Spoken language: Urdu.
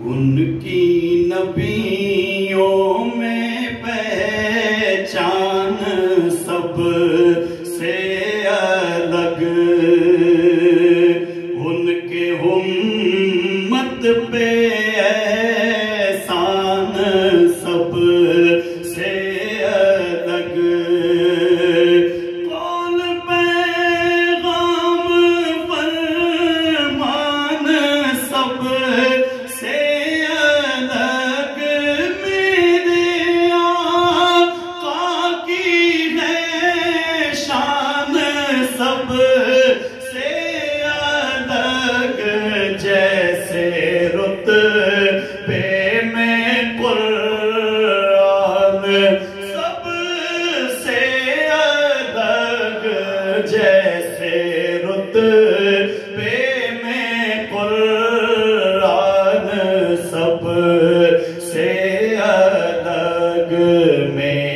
ان کی نبیوں میں پہچان سب سے الگ، ان کے امت پہ احسان سب سے الگ، قول پیغام فرمان سب سے الگ، میرے آقا کی ہے شان سب سے الگ، جیسے رتبے میں قرآن سب سے الگ، جیسے رتبے میں قرآن سب سے الگ، میں